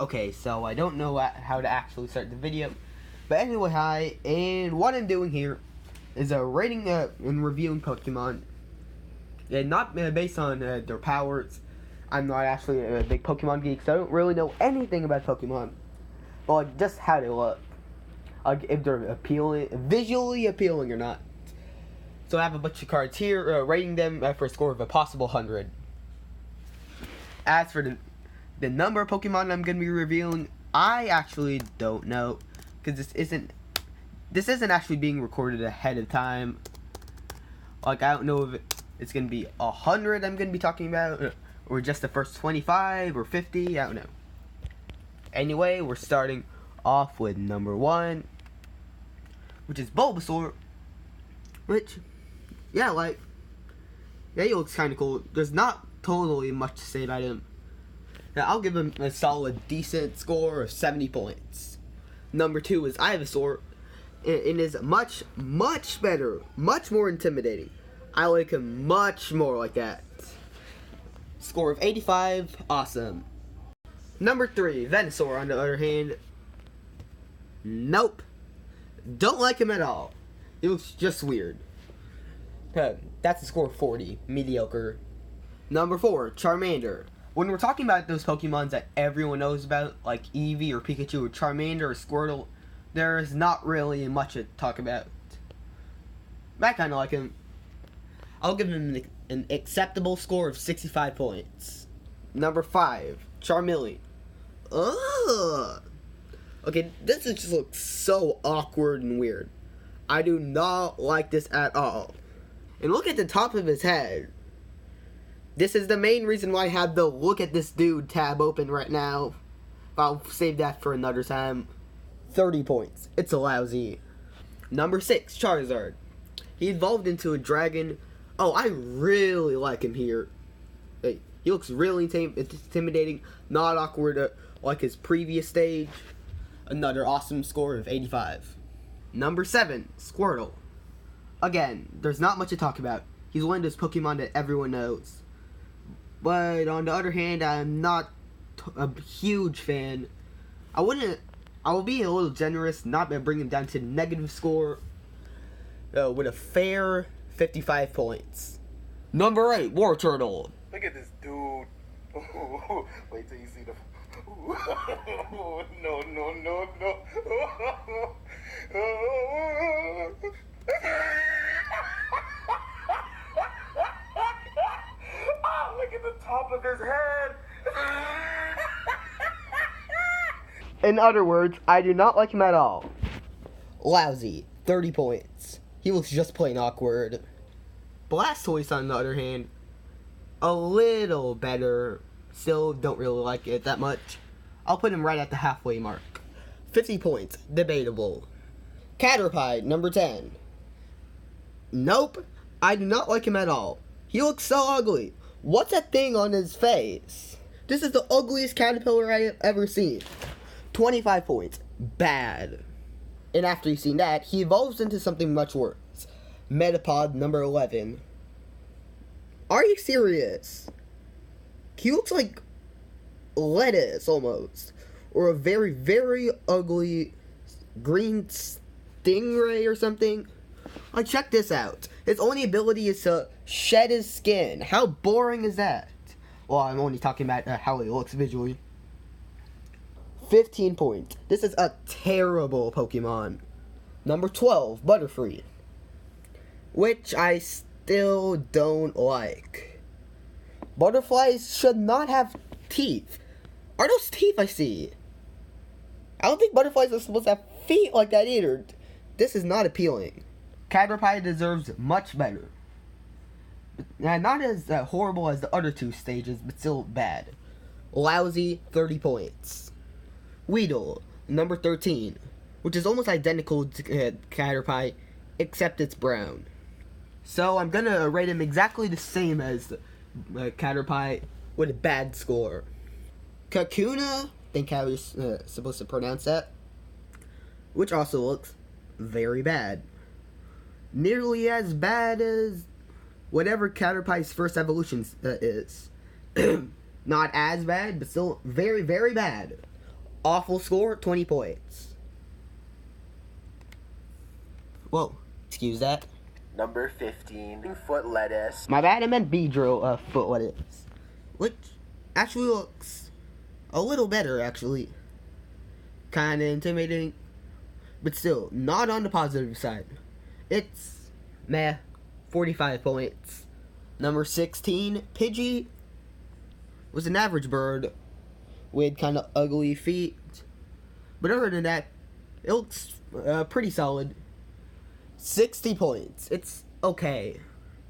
Okay, so I don't know how to actually start the video. But anyway, hi, and what I'm doing here is rating and reviewing Pokemon. And not based on their powers. I'm not actually a big Pokemon geek, so I don't really know anything about Pokemon. But like, just how they look. Like, if they're visually appealing or not. So I have a bunch of cards here, rating them for a score of a possible 100. As for the number of Pokemon I'm going to be revealing, I actually don't know, because this isn't actually being recorded ahead of time. Like, I don't know if it's going to be 100 I'm going to be talking about, or just the first 25 or 50, I don't know. Anyway, we're starting off with number 1, which is Bulbasaur, which, yeah, he looks kind of cool. There's not totally much to say about him. Now, I'll give him a solid, decent score of 70 points. Number 2 is Ivysaur. It is much, much better, much more intimidating. I like him much more like that. Score of 85, awesome. Number 3, Venusaur, on the other hand. Nope. Don't like him at all. He looks just weird. That's a score of 40, mediocre. Number 4, Charmander. When we're talking about those Pokemons that everyone knows about, like Eevee or Pikachu or Charmander or Squirtle, there is not really much to talk about. I kind of like him. I'll give him an acceptable score of 65 points. Number 5, Charmeleon. Ugh. Okay, this just looks so awkward and weird. I do not like this at all. And look at the top of his head. This is the main reason why I have the look at this dude tab open right now. I'll save that for another time. 30 points. It's lousy. Number 6, Charizard. He evolved into a dragon. Oh, I really like him here. He looks really intimidating, not awkward like his previous stage. Another awesome score of 85. Number 7, Squirtle. Again, there's not much to talk about. He's one of those Pokemon that everyone knows. But on the other hand, I'm not a huge fan. I will be a little generous, not bring him down to the negative score, with a fair 55 points. Number 8, Wartortle. Look at this dude. Wait till you see the... No. Oh, look at the top of his head. In other words, I do not like him at all. Lousy, 30 points. He looks just plain awkward. Blastoise, on the other hand, a little better. Still don't really like it that much. I'll put him right at the halfway mark. 50 points, debatable. Caterpie, number 10. Nope, I do not like him at all. He looks so ugly. What's that thing on his face? This is the ugliest caterpillar I have ever seen. 25 points, bad. And after you've seen that, he evolves into something much worse. Metapod, number 11. Are you serious? He looks like lettuce, almost. Or a very, very ugly green stingray or something. Like, check this out. His only ability is to shed his skin. How boring is that? Well, I'm only talking about how he looks visually. 15 points. This is a terrible Pokemon. Number 12, Butterfree. Which I still don't like. Butterflies should not have teeth. Are those teeth I see? I don't think butterflies are supposed to have feet like that either. This is not appealing. Caterpie deserves much better. Not as horrible as the other two stages, but still bad. Lousy, 30 points. Weedle, number 13, which is almost identical to Caterpie, except it's brown. So I'm gonna rate him exactly the same as Caterpie, with a bad score. Kakuna, I think how you're supposed to pronounce that, which also looks very bad. Nearly as bad as whatever Caterpie's first evolution is. Not as bad, but still very, very bad. Awful score, 20 points. Whoa, excuse that. Number 15, foot lettuce. My bad, I meant Beedrill, foot lettuce. Which actually looks a little better, actually. Kinda intimidating, but still, not on the positive side. It's, meh, 45 points. Number 16, Pidgey was an average bird with kind of ugly feet. But other than that, it looks pretty solid. 60 points. It's okay.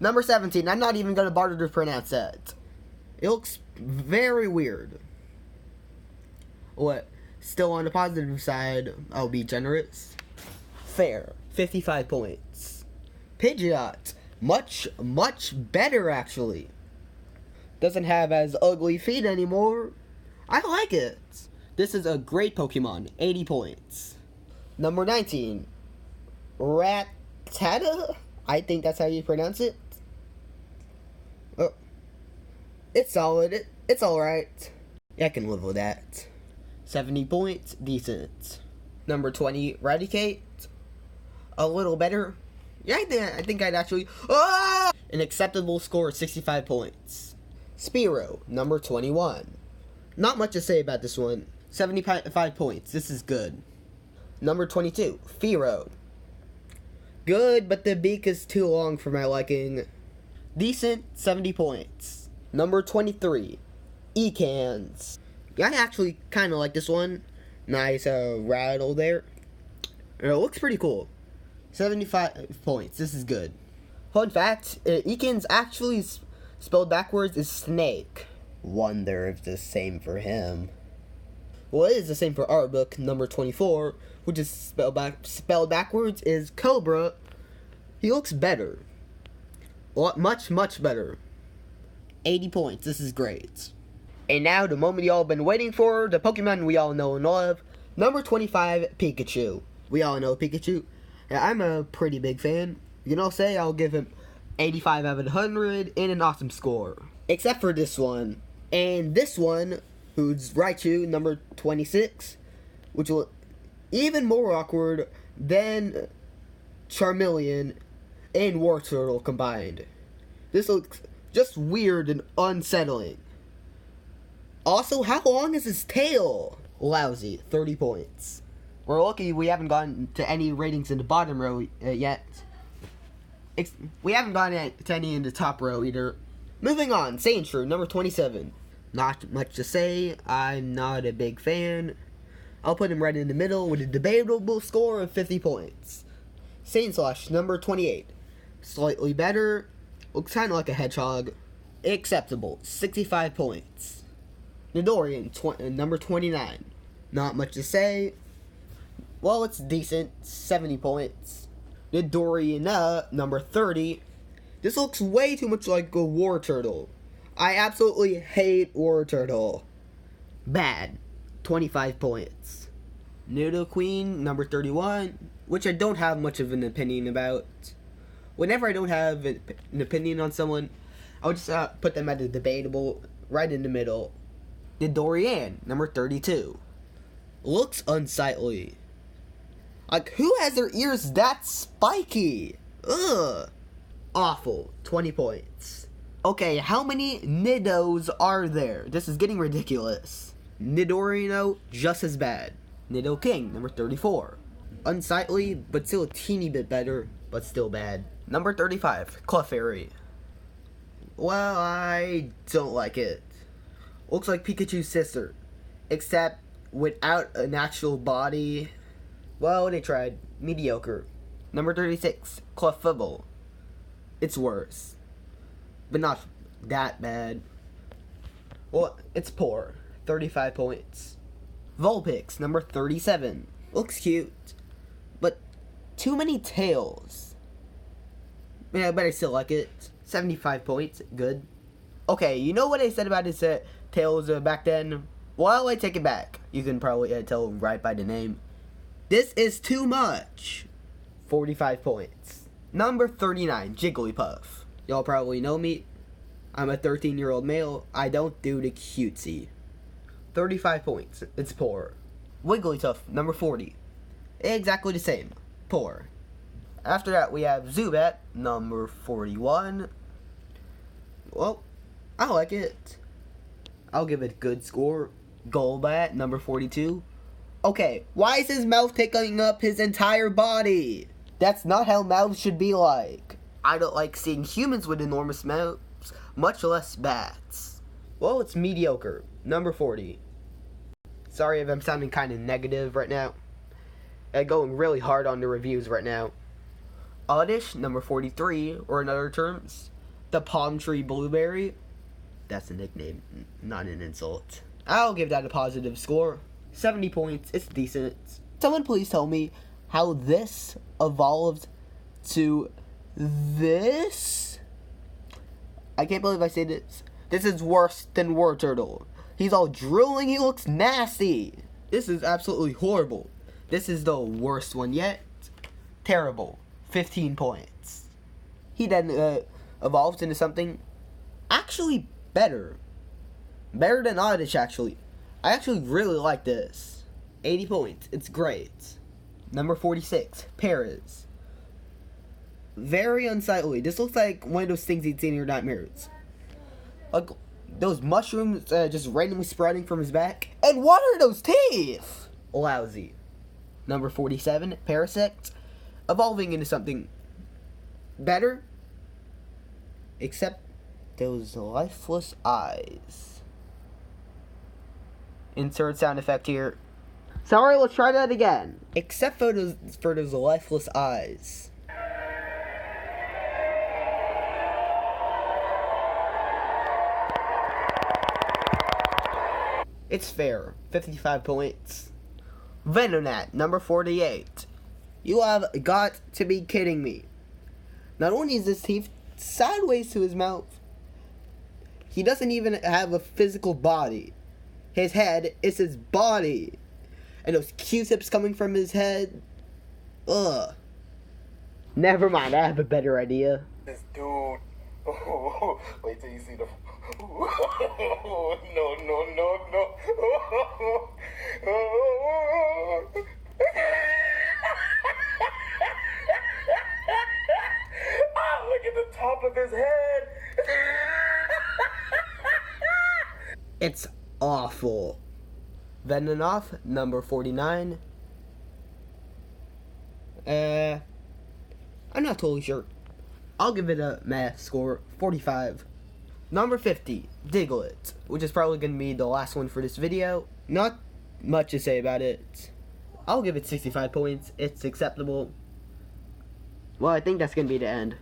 Number 17, I'm not even going to bother to pronounce that. It looks very weird. What? Still on the positive side, I'll be generous. Fair. 55 points. Pidgeot. Much, much better, actually. Doesn't have as ugly feet anymore. I like it. This is a great Pokemon. 80 points. Number 19. Rattata? I think that's how you pronounce it. Oh. It's solid. It's alright. Yeah, I can live with that. 70 points. Decent. Number 20. Raticate. A little better. Yeah, I think I'd actually... Ah! An acceptable score of 65 points. Spearow. Number 21. Not much to say about this one. 75 points. This is good. Number 22. Fearow. Good, but the beak is too long for my liking. Decent. 70 points. Number 23. Ekans. Yeah, I actually kind of like this one. Nice rattle there. It looks pretty cool. 75 points. This is good. Fun fact, Ekans actually spelled backwards is snake. Wonder if the same for him. Well, it is the same for our book, number 24, which is spelled backwards is Cobra. He looks better. Much, much better. 80 points. This is great. And now, the moment y'all been waiting for, the Pokemon we all know and love. Number 25, Pikachu. We all know Pikachu. Yeah, I'm a pretty big fan. You know, say I'll give him 85 out of 100 and an awesome score. Except for this one. And this one, who's Raichu, number 26, which will even more awkward than Charmeleon and Wartortle combined. This looks just weird and unsettling. Also, how long is his tail? Lousy, 30 points. We're lucky we haven't gotten to any ratings in the bottom row yet. We haven't gotten to any in the top row either. Moving on, Sandshrew, number 27. Not much to say. I'm not a big fan. I'll put him right in the middle with a debatable score of 50 points. Sandslash, number 28. Slightly better. Looks kind of like a hedgehog. Acceptable, 65 points. Nidorian, number 29. Not much to say. Well, it's decent, 70 points. Nidorian, number 30. This looks way too much like a Wartortle. I absolutely hate Wartortle. Bad, 25 points. Nidoqueen, number 31, which I don't have much of an opinion about. Whenever I don't have an opinion on someone, I'll just put them at a debatable, right in the middle. Nidorian, number 32. Looks unsightly. Like, who has their ears that spiky? Ugh. Awful. 20 points. Okay, how many Nidos are there? This is getting ridiculous. Nidorino, just as bad. Nidoking, number 34. Unsightly, but still a teeny bit better, but still bad. Number 35, Clefairy. Well, I don't like it. Looks like Pikachu's sister, except without an actual body. Well, they tried. Mediocre. Number 36, Clefable. It's worse, but not that bad. Well, it's poor. 35 points. Vulpix, number 37. Looks cute, but too many tails. Yeah, but I still like it. 75 points. Good. Okay, you know what I said about his tails back then? Well, I take it back. You can probably tell right by the name. This is too much. 45 points. Number 39, Jigglypuff. Y'all probably know me. I'm a 13-year-old male. I don't do the cutesy. 35 points. It's poor. Wigglytuff, number 40. Exactly the same. Poor. After that, we have Zubat, number 41. Well, I like it. I'll give it a good score. Golbat, number 42. Okay, why is his mouth taking up his entire body? That's not how mouths should be like. I don't like seeing humans with enormous mouths, much less bats. Well, it's mediocre. Number 40. Sorry if I'm sounding kind of negative right now. I'm going really hard on the reviews right now. Oddish, number 43, or in other terms, the palm tree blueberry. That's a nickname, not an insult. I'll give that a positive score. 70 points, it's decent. Someone please tell me how this evolved to this? I can't believe I say this. This is worse than Wartortle. He's all drooling, he looks nasty. This is absolutely horrible. This is the worst one yet. Terrible. 15 points. He then evolved into something actually better. Better than Oddish, actually. I actually really like this. 80 points. It's great. Number 46. Paras. Very unsightly. This looks like one of those things you'd see in your nightmares. Like those mushrooms just randomly sprouting from his back. And what are those teeth? Lousy. Number 47. Parasect. Evolving into something better. Except those lifeless eyes. Insert sound effect here. Sorry, let's try that again. Except for those lifeless eyes. It's fair. 55 points. Venonat, number 48. You have got to be kidding me. Not only is his teeth sideways to his mouth, he doesn't even have a physical body. His head is his body. And those Q-tips coming from his head. Ugh. Never mind, I have a better idea. This dude. Oh, wait till you see the. Oh, no. Oh, look at the top of his head. It's awful. Venonat, number 49. I'm not totally sure. I'll give it a math score, 45. Number 50, Diglett, which is probably going to be the last one for this video. Not much to say about it. I'll give it 65 points. It's acceptable. Well, I think that's going to be the end.